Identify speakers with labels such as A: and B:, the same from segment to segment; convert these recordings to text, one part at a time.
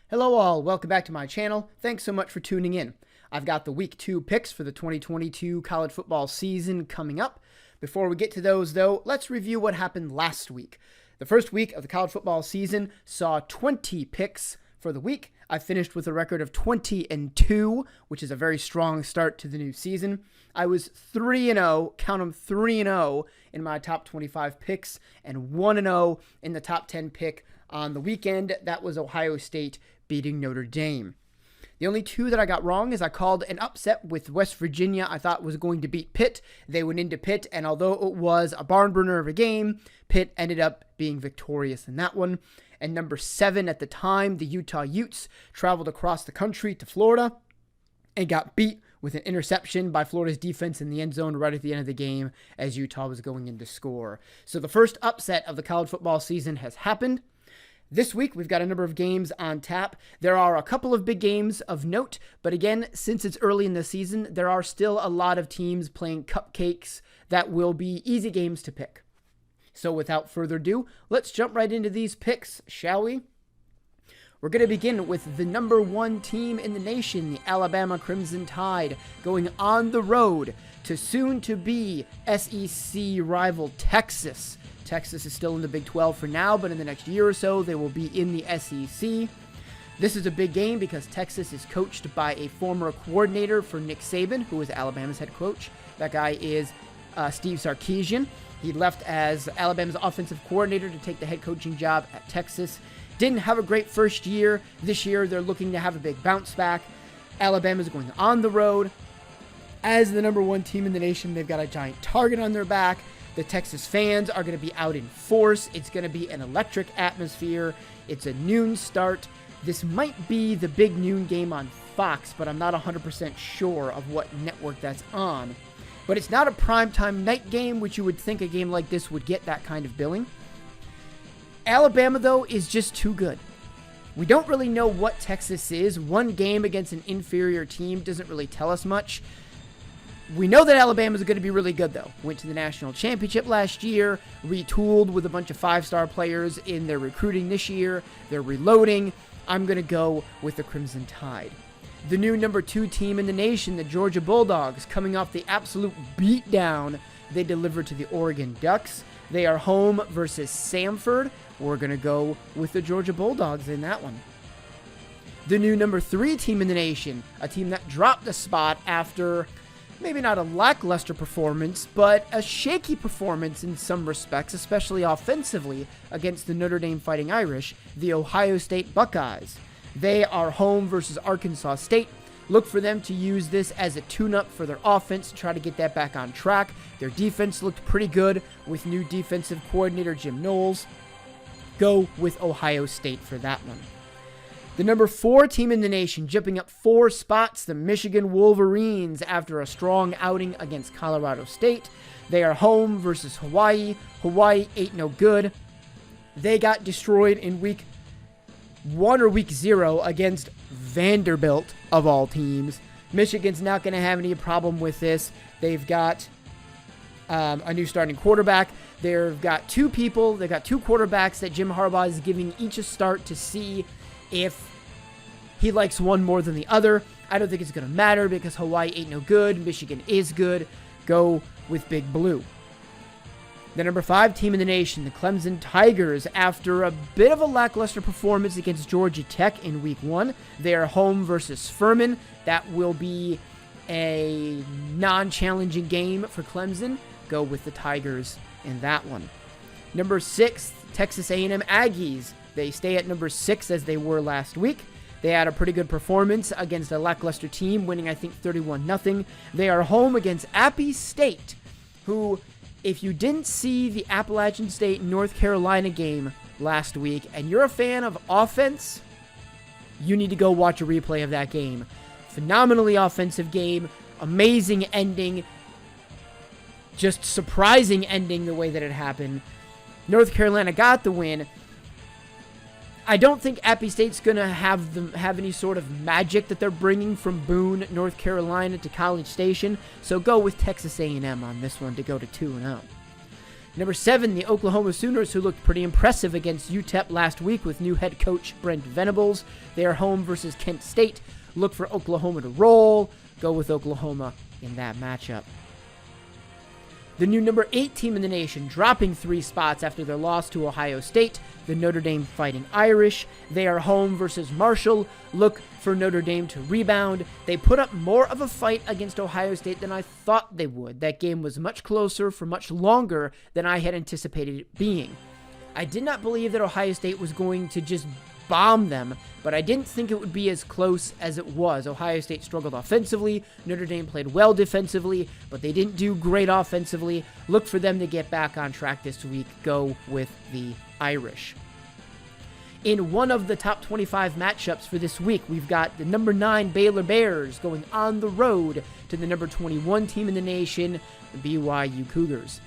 A: Hello all, welcome back to my channel. Thanks so much for tuning in. I've got the week 2 picks for the 2022 college football season coming up. Before we get to those though, let's review what happened last week. The first week of the college football season saw 20 picks for the week. I finished with a record of 20-2, which is a very strong start to the new season. I was 3-0, count them 3-0 in my top 25 picks and 1-0 in the top 10 pick on the weekend. That was Ohio State beating Notre Dame. The only two that I got wrong is I called an upset with West Virginia. I thought was going to beat Pitt. They went into Pitt, and although it was a barn burner of a game, Pitt ended up being victorious in that one. And number 7 at the time, the Utah Utes traveled across the country to Florida and got beat with an interception by Florida's defense in the end zone right at the end of the game as Utah was going in to score. So the first upset of the college football season has happened. This week, we've got a number of games on tap. There are a couple of big games of note, but again, since it's early in the season, there are still a lot of teams playing cupcakes that will be easy games to pick. So without further ado, let's jump right into these picks, shall we? We're going to begin with the number 1 team in the nation, the Alabama Crimson Tide, going on the road to soon-to-be SEC rival Texas. Texas is still in the Big 12 for now, but in the next year or so, they will be in the SEC. This is a big game because Texas is coached by a former coordinator for Nick Saban, who is Alabama's head coach. That guy is Steve Sarkisian. He left as Alabama's offensive coordinator to take the head coaching job at Texas. Didn't have a great first year. This year, they're looking to have a big bounce back. Alabama's going on the road. As the number 1 team in the nation, they've got a giant target on their back. The Texas fans are going to be out in force. It's going to be an electric atmosphere. It's a noon start. This might be the big noon game on Fox, but I'm not 100% sure of what network that's on. But it's not a primetime night game, which you would think a game like this would get that kind of billing. Alabama, though, is just too good. We don't really know what Texas is. One game against an inferior team doesn't really tell us much. We know that Alabama is going to be really good, though. Went to the national championship last year, retooled with a bunch of 5-star players in their recruiting this year. They're reloading. I'm going to go with the Crimson Tide. The new number 2 team in the nation, the Georgia Bulldogs, coming off the absolute beatdown they delivered to the Oregon Ducks. They are home versus Samford. We're going to go with the Georgia Bulldogs in that one. The new number 3 team in the nation, a team that dropped a spot after maybe not a lackluster performance, but a shaky performance in some respects, especially offensively, against the Notre Dame Fighting Irish, the Ohio State Buckeyes. They are home versus Arkansas State. Look for them to use this as a tune-up for their offense to try to get that back on track. Their defense looked pretty good with new defensive coordinator Jim Knowles. Go with Ohio State for that one. The number 4 team in the nation, jumping up 4 spots, the Michigan Wolverines, after a strong outing against Colorado State. They are home versus Hawaii. Hawaii ain't no good. They got destroyed in week 1 or week 0 against Vanderbilt, of all teams. Michigan's not going to have any problem with this. They've got a new starting quarterback. They've got 2 people. They've got 2 quarterbacks that Jim Harbaugh is giving each a start to see if he likes one more than the other. I don't think it's going to matter because Hawaii ain't no good. Michigan is good. Go with Big Blue. The number 5 team in the nation, the Clemson Tigers, after a bit of a lackluster performance against Georgia Tech in week 1, they are home versus Furman. That will be a non-challenging game for Clemson. Go with the Tigers in that one. Number 6, Texas A&M Aggies. They stay at number 6 as they were last week. They had a pretty good performance against a lackluster team, winning, I think, 31-0. They are home against Appy State, who, if you didn't see the Appalachian State North Carolina game last week and you're a fan of offense, you need to go watch a replay of that game. Phenomenally offensive game, amazing ending, just surprising ending the way that it happened. North Carolina got the win. I don't think Appy State's going to have any sort of magic that they're bringing from Boone, North Carolina to College Station, so go with Texas A&M on this one to go to 2-0. Number 7, the Oklahoma Sooners, who looked pretty impressive against UTEP last week with new head coach Brent Venables. They are home versus Kent State. Look for Oklahoma to roll. Go with Oklahoma in that matchup. The new number 8 team in the nation, dropping 3 spots after their loss to Ohio State, the Notre Dame Fighting Irish. They are home versus Marshall. Look for Notre Dame to rebound. They put up more of a fight against Ohio State than I thought they would. That game was much closer for much longer than I had anticipated it being. I did not believe that Ohio State was going to just bomb them, but I didn't think it would be as close as it was. Ohio State struggled offensively. Notre Dame played well defensively, but they didn't do great offensively. Look for them to get back on track this week. Go with the Irish. In one of the top 25 matchups for this week, we've got the number 9 Baylor Bears going on the road to the number 21 team in the nation, the BYU Cougars.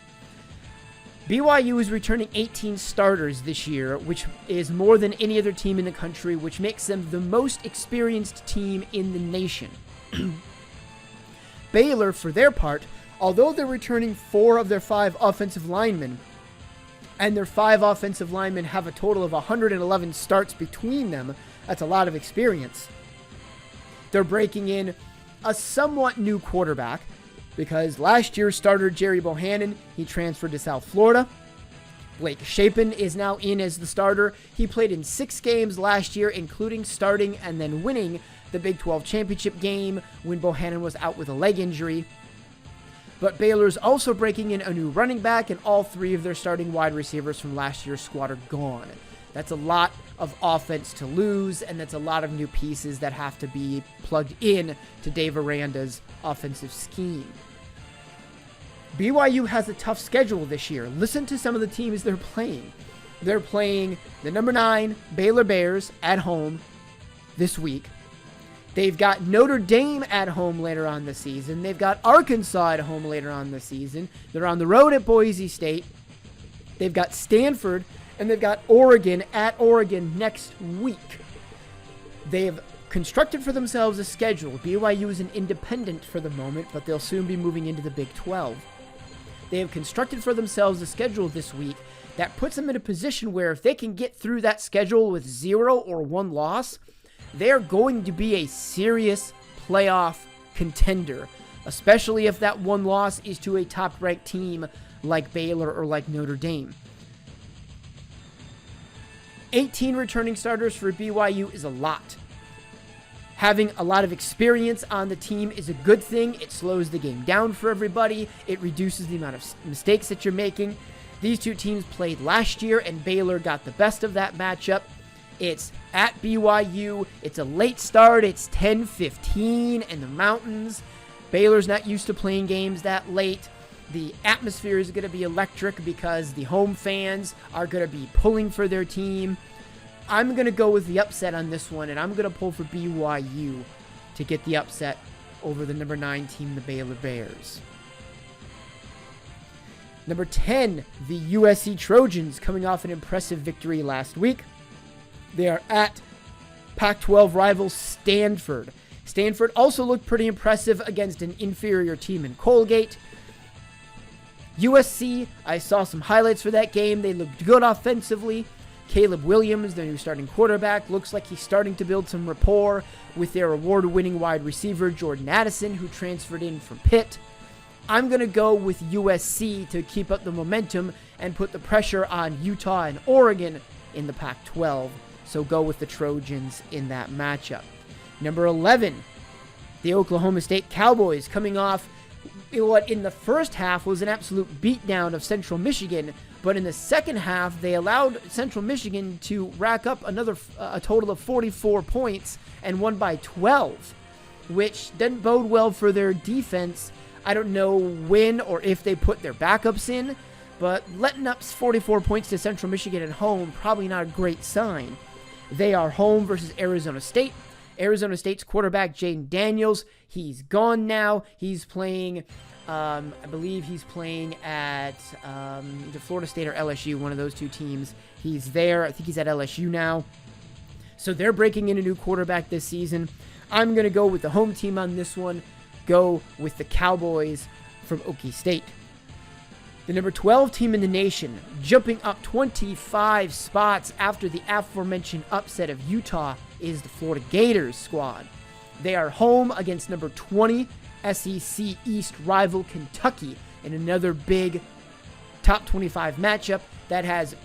A: BYU is returning 18 starters this year, which is more than any other team in the country, which makes them the most experienced team in the nation. Baylor, for their part, although they're returning 4 of their 5 offensive linemen, and their 5 offensive linemen have a total of 111 starts between them, that's a lot of experience. They're breaking in a somewhat new quarterback, because last year's starter, Jerry Bohannon, he transferred to South Florida. Blake Shapen is now in as the starter. He played in 6 games last year, including starting and then winning the Big 12 championship game when Bohannon was out with a leg injury. But Baylor's also breaking in a new running back, and all 3 of their starting wide receivers from last year's squad are gone. That's a lot of offense to lose, and that's a lot of new pieces that have to be plugged in to Dave Aranda's offensive scheme. BYU has a tough schedule this year. Listen to some of the teams they're playing. They're playing the number 9 Baylor Bears at home this week. They've got Notre Dame at home later on the season. They've got Arkansas at home later on the season. They're on the road at Boise State. They've got Stanford, and they've got Oregon at Oregon next week. They have constructed for themselves a schedule. BYU is an independent for the moment, but they'll soon be moving into the Big 12. They have constructed for themselves a schedule this week that puts them in a position where if they can get through that schedule with 0 or 1 loss, they're going to be a serious playoff contender, especially if that 1 loss is to a top-ranked team like Baylor or like Notre Dame. 18 returning starters for BYU is a lot. Having a lot of experience on the team is a good thing. It slows the game down for everybody. It reduces the amount of mistakes that you're making. These 2 teams played last year, and Baylor got the best of that matchup. It's at BYU. It's a late start. It's 10:15 in the mountains. Baylor's not used to playing games that late. The atmosphere is going to be electric because the home fans are going to be pulling for their team. I'm going to go with the upset on this one, and I'm going to pull for BYU to get the upset over the number 9 team, the Baylor Bears. Number 10, the USC Trojans, coming off an impressive victory last week. They are at Pac-12 rival Stanford. Stanford also looked pretty impressive against an inferior team in Colgate. USC, I saw some highlights for that game. They looked good offensively. Caleb Williams, their new starting quarterback, looks like he's starting to build some rapport with their award-winning wide receiver, Jordan Addison, who transferred in from Pitt. I'm going to go with USC to keep up the momentum and put the pressure on Utah and Oregon in the Pac-12. So go with the Trojans in that matchup. Number 11, the Oklahoma State Cowboys, coming off what in the first half was an absolute beatdown of Central Michigan, but in the second half they allowed Central Michigan to rack up a total of 44 points and won by 12, which didn't bode well for their defense. I don't know when or if they put their backups in, but letting up 44 points to Central Michigan at home, probably not a great sign. They are home versus Arizona State. Arizona State's quarterback, Jaden Daniels, he's gone now. He's playing, I believe he's playing at either Florida State or LSU, one of those 2 teams. He's there. I think he's at LSU now. So they're breaking in a new quarterback this season. I'm going to go with the home team on this one. Go with the Cowboys from Okie State. The number 12 team in the nation, jumping up 25 spots after the aforementioned upset of Utah, is the Florida Gators squad. They are home against number 20 SEC East rival Kentucky in another big top 25 matchup that has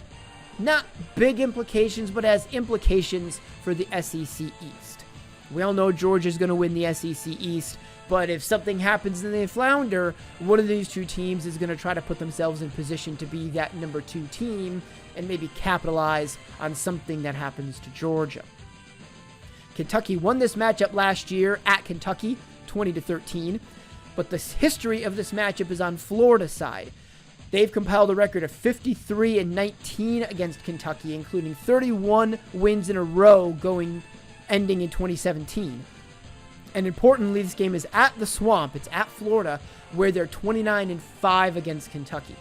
A: not big implications, but has implications for the SEC East. We all know Georgia's going to win the SEC East, but if something happens and they flounder, one of these two teams is going to try to put themselves in position to be that number 2 team and maybe capitalize on something that happens to Georgia. Kentucky won this matchup last year at Kentucky, 20-13, but the history of this matchup is on Florida's side. They've compiled a record of 53-19 against Kentucky, including 31 wins in a row ending in 2017. And importantly, this game is at the Swamp. It's at Florida, where they're 29-5 against Kentucky.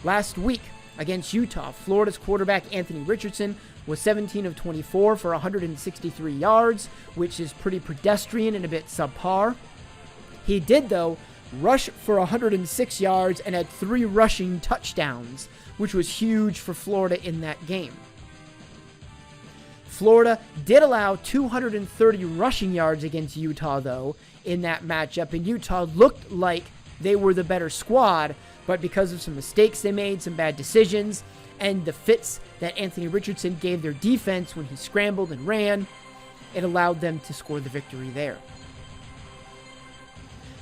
A: Last week, against Utah, Florida's quarterback Anthony Richardson was 17 of 24 for 163 yards, which is pretty pedestrian and a bit subpar. He did, though, rush for 106 yards and had 3 rushing touchdowns, which was huge for Florida in that game. Florida did allow 230 rushing yards against Utah, though, in that matchup, and Utah looked like they were the better squad, but because of some mistakes they made, some bad decisions, and the fits that Anthony Richardson gave their defense when he scrambled and ran, it allowed them to score the victory there.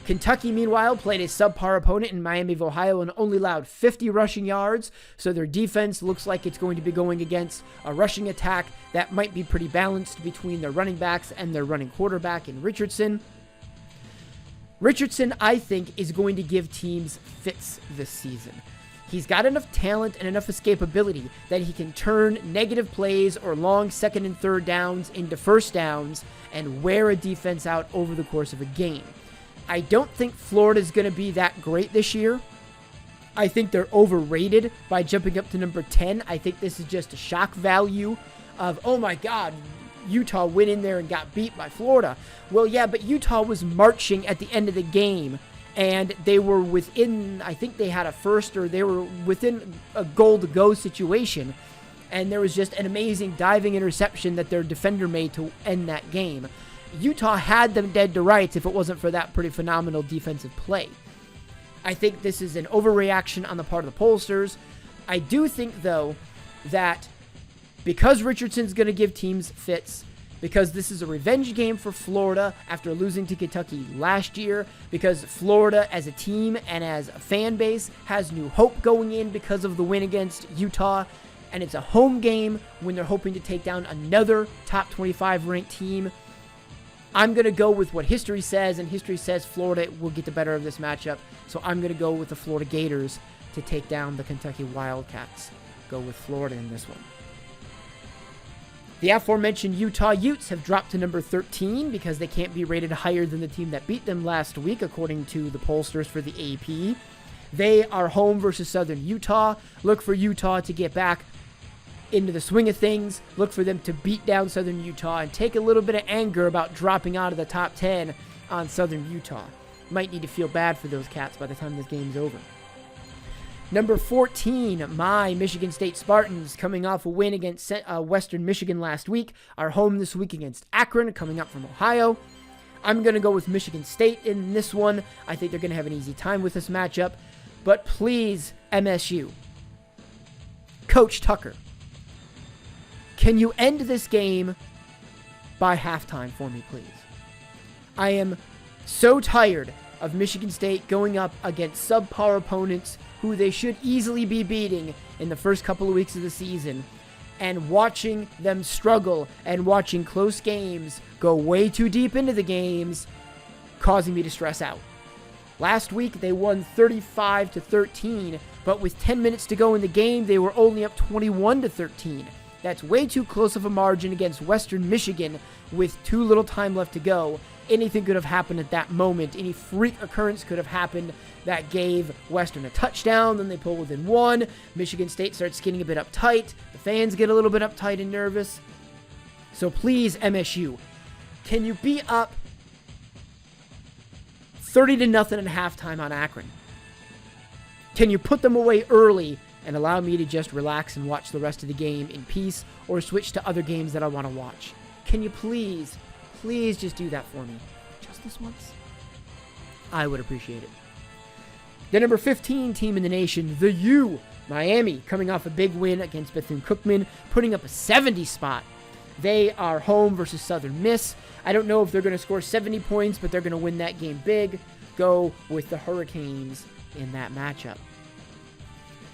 A: Kentucky, meanwhile, played a subpar opponent in Miami of Ohio and only allowed 50 rushing yards, so their defense looks like it's going to be going against a rushing attack that might be pretty balanced between their running backs and their running quarterback in Richardson. Richardson, I think, is going to give teams fits this season. He's got enough talent and enough escapability that he can turn negative plays or long second and third downs into first downs and wear a defense out over the course of a game. I don't think Florida's going to be that great this year. I think they're overrated by jumping up to number 10. I think this is just a shock value of, oh my God, Utah went in there and got beat by Florida. Well, yeah, but Utah was marching at the end of the game, and they were within, I think they had a first, or they were within a goal-to-go situation, and there was just an amazing diving interception that their defender made to end that game. Utah had them dead to rights if it wasn't for that pretty phenomenal defensive play. I think this is an overreaction on the part of the pollsters. I do think, though, that because Richardson's going to give teams fits, because this is a revenge game for Florida after losing to Kentucky last year, because Florida as a team and as a fan base has new hope going in because of the win against Utah, and it's a home game when they're hoping to take down another top 25 ranked team, I'm going to go with what history says, and history says Florida will get the better of this matchup, so I'm going to go with the Florida Gators to take down the Kentucky Wildcats. Go with Florida in this one. The aforementioned Utah Utes have dropped to number 13 because they can't be rated higher than the team that beat them last week, according to the pollsters for the AP. They are home versus Southern Utah. Look for Utah to get back into the swing of things. Look for them to beat down Southern Utah and take a little bit of anger about dropping out of the top 10 on Southern Utah. Might need to feel bad for those Cats by the time this game's over. Number 14, my Michigan State Spartans, coming off a win against Western Michigan last week, are home this week against Akron, coming up from Ohio. I'm going to go with Michigan State in this one. I think they're going to have an easy time with this matchup. But please, MSU, Coach Tucker, can you end this game by halftime for me, please? I am so tired of Michigan State going up against subpar opponents who they should easily be beating in the first couple of weeks of the season, and watching them struggle and watching close games go way too deep into the games, causing me to stress out. Last week, they won 35-13, but with 10 minutes to go in the game, they were only up 21-13. That's way too close of a margin against Western Michigan with too little time left to go. Anything could have happened at that moment. Any freak occurrence could have happened that gave Western a touchdown. Then they pull within one. Michigan State starts getting a bit uptight. The fans get a little bit uptight and nervous. So please, MSU, can you be up 30-0 at halftime on Akron? Can you put them away early and allow me to just relax and watch the rest of the game in peace, or switch to other games that I want to watch? Can you please just do that for me? Just this once? I would appreciate it. The number 15 team in the nation, the U, Miami, coming off a big win against Bethune-Cookman, putting up a 70 spot. They are home versus Southern Miss. I don't know if they're going to score 70 points, but they're going to win that game big. Go with the Hurricanes in that matchup.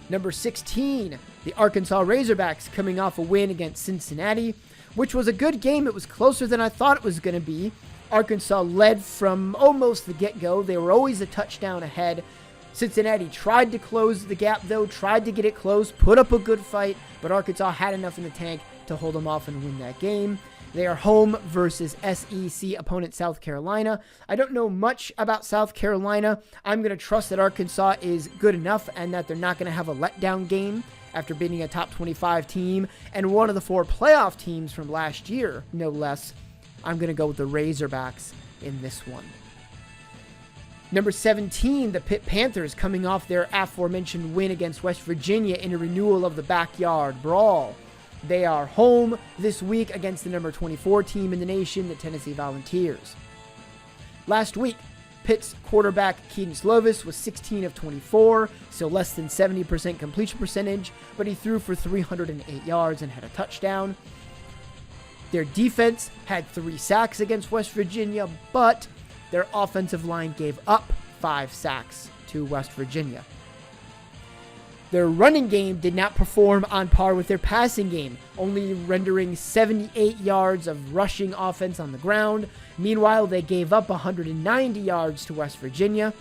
A: Number 16, the Arkansas Razorbacks, coming off a win against Cincinnati, which was a good game. It was closer than I thought it was going to be. Arkansas led from almost the get-go. They were always a touchdown ahead. Cincinnati tried to close the gap, though, tried to get it close, put up a good fight, but Arkansas had enough in the tank to hold them off and win that game. They are home versus SEC opponent South Carolina. I don't know much about South Carolina. I'm going to trust that Arkansas is good enough and that they're not going to have a letdown game after beating a top 25 team and one of the 4 playoff teams from last year, no less. I'm going to go with the Razorbacks in this one. Number 17, the Pitt Panthers, coming off their aforementioned win against West Virginia in a renewal of the backyard brawl. They are home this week against the number 24 team in the nation, the Tennessee Volunteers. Last week, Pitt's quarterback Keaton Slovis was 16 of 24, so less than 70% completion percentage, but he threw for 308 yards and had a touchdown. Their defense had 3 sacks against West Virginia, but their offensive line gave up 5 sacks to West Virginia. Their running game did not perform on par with their passing game, only rendering 78 yards of rushing offense on the ground. Meanwhile, they gave up 190 yards to West Virginia.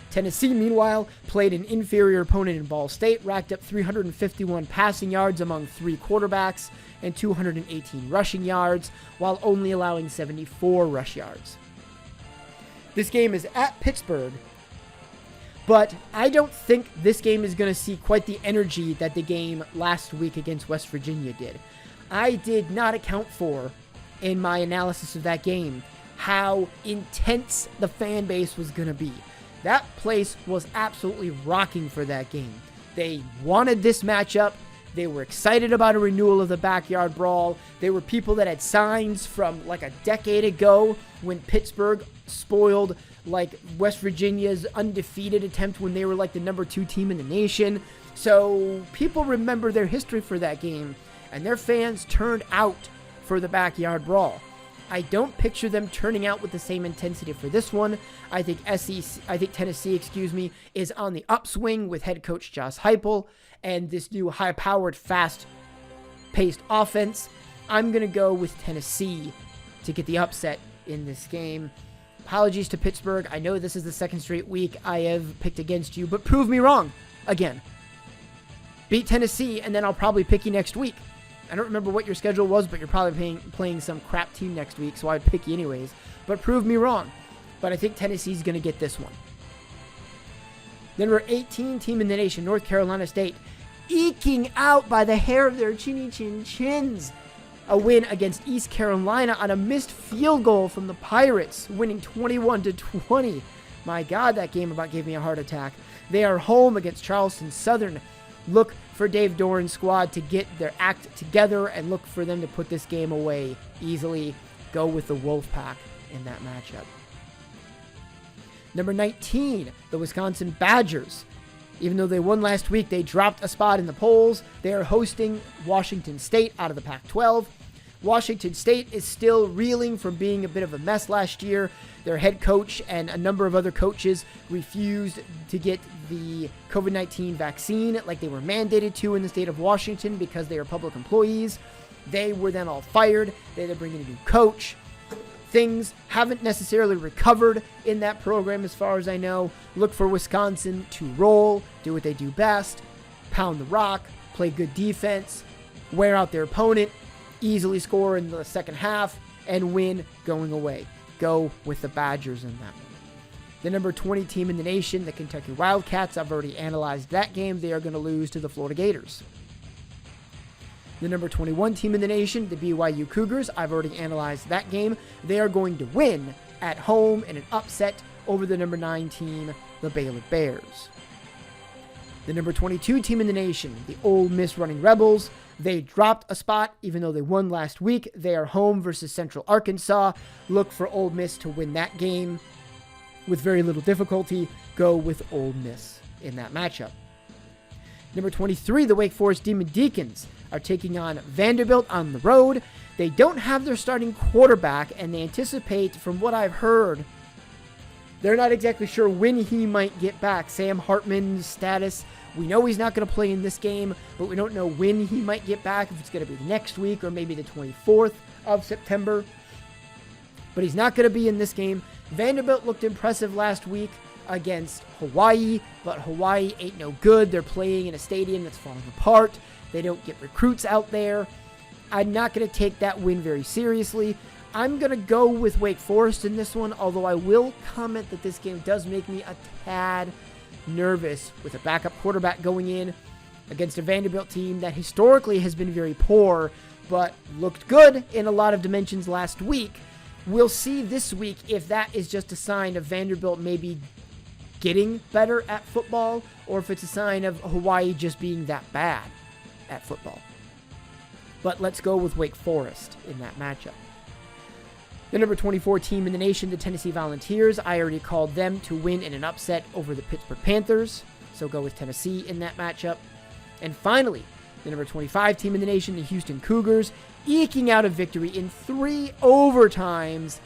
A: Tennessee, meanwhile, played an inferior opponent in Ball State, racked up 351 passing yards among 3 quarterbacks and 218 rushing yards, while only allowing 74 rush yards. This game is at Pittsburgh, but I don't think this game is going to see quite the energy that the game last week against West Virginia did. I did not account for, in my analysis of that game, how intense the fan base was going to be. That place was absolutely rocking for that game. They wanted this matchup. They were excited about a renewal of the backyard brawl. They were people that had signs from like a decade ago when Pittsburgh spoiled like West Virginia's undefeated attempt when they were like the number 2 team in the nation. So people remember their history for that game, and their fans turned out for the backyard brawl. I don't picture them turning out with the same intensity for this one. I think Tennessee, is on the upswing with head coach Josh Heupel and this new high-powered, fast-paced offense. I'm going to go with Tennessee to get the upset in this game. Apologies to Pittsburgh. I know this is the second straight week I have picked against you, but prove me wrong again. Beat Tennessee, and then I'll probably pick you next week. I don't remember what your schedule was, but you're probably playing some crap team next week, so I'd pick you anyways. But prove me wrong. But I think Tennessee's going to get this one. Number 18 team in the nation, North Carolina State, eking out by the hair of their chinny chin chins. A win against East Carolina on a missed field goal from the Pirates, winning 21-20. My God, that game about gave me a heart attack. They are home against Charleston Southern. Look for Dave Doran's squad to get their act together and look for them to put this game away easily. Go with the Wolfpack in that matchup. Number 19, the Wisconsin Badgers. Even though they won last week, they dropped a spot in the polls. They are hosting Washington State out of the Pac-12. Washington State is still reeling from being a bit of a mess last year. Their head coach and a number of other coaches refused to get the COVID-19 vaccine like they were mandated to in the state of Washington because they are public employees. They were then all fired. They had to bring in a new coach. Things haven't necessarily recovered in that program as far as I know. Look for Wisconsin to roll, do what they do best, pound the rock, play good defense, wear out their opponent, easily score in the second half, and win going away. Go with the Badgers in that one. The number 20 team in the nation, the Kentucky Wildcats, I've already analyzed that game. They are going to lose to the Florida Gators. The number 21 team in the nation, the BYU Cougars, I've already analyzed that game. They are going to win at home in an upset over the number 9 team, the Baylor Bears. The number 22 team in the nation, the Ole Miss Running Rebels, they dropped a spot even though they won last week. They are home versus Central Arkansas. Look for Ole Miss to win that game with very little difficulty. Go with Ole Miss in that matchup. Number 23, the Wake Forest Demon Deacons are taking on Vanderbilt on the road. They don't have their starting quarterback, and they anticipate, from what I've heard, they're not exactly sure when he might get back. Sam Hartman's status, we know he's not going to play in this game, but we don't know when he might get back, if it's going to be next week or maybe the 24th of September. But he's not going to be in this game. Vanderbilt looked impressive last week against Hawaii, but Hawaii ain't no good. They're playing in a stadium that's falling apart. They don't get recruits out there. I'm not going to take that win very seriously. I'm going to go with Wake Forest in this one, although I will comment that this game does make me a tad nervous with a backup quarterback going in against a Vanderbilt team that historically has been very poor, but looked good in a lot of dimensions last week. We'll see this week if that is just a sign of Vanderbilt maybe getting better at football, or if it's a sign of Hawaii just being that bad at football. But let's go with Wake Forest in that matchup. The number 24 team in the nation, the Tennessee Volunteers, I already called them to win in an upset over the Pittsburgh Panthers, so go with Tennessee in that matchup. And finally, the number 25 team in the nation, the Houston Cougars, eking out a victory in 3 overtimes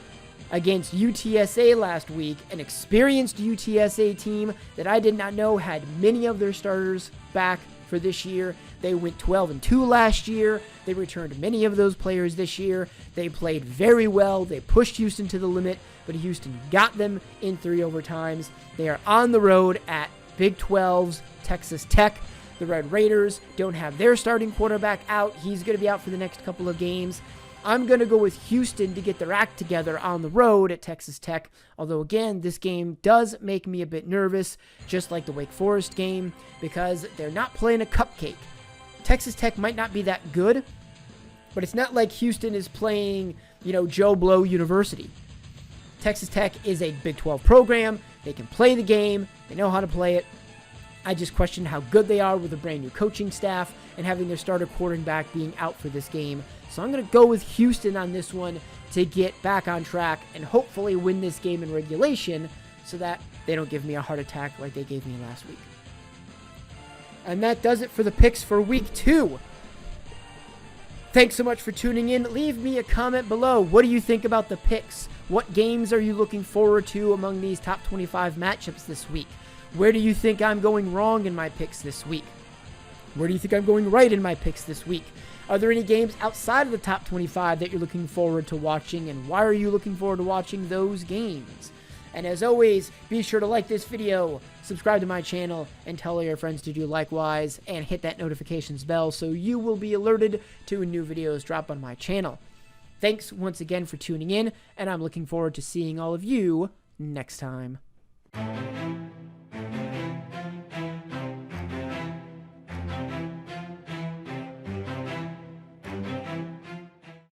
A: against UTSA last week, an experienced UTSA team that I did not know had many of their starters back for this year. They went 12-2 last year. They returned many of those players this year. They played very well. They pushed Houston to the limit, but Houston got them in 3 overtimes. They are on the road at Big 12's Texas Tech. The Red Raiders don't have their starting quarterback out. He's going to be out for the next couple of games. I'm going to go with Houston to get their act together on the road at Texas Tech. Although, again, this game does make me a bit nervous, just like the Wake Forest game, because they're not playing a cupcake. Texas Tech might not be that good, but it's not like Houston is playing, Joe Blow University. Texas Tech is a Big 12 program. They can play the game. They know how to play it. I just question how good they are with a brand new coaching staff and having their starter quarterback being out for this game. So I'm going to go with Houston on this one to get back on track and hopefully win this game in regulation so that they don't give me a heart attack like they gave me last week. And that does it for the picks for week 2. Thanks so much for tuning in. Leave me a comment below. What do you think about the picks? What games are you looking forward to among these top 25 matchups this week? Where do you think I'm going wrong in my picks this week? Where do you think I'm going right in my picks this week? Are there any games outside of the top 25 that you're looking forward to watching, and why are you looking forward to watching those games? And as always, be sure to like this video, subscribe to my channel, and tell all your friends to do likewise, and hit that notifications bell so you will be alerted to when new videos drop on my channel. Thanks once again for tuning in, and I'm looking forward to seeing all of you next time.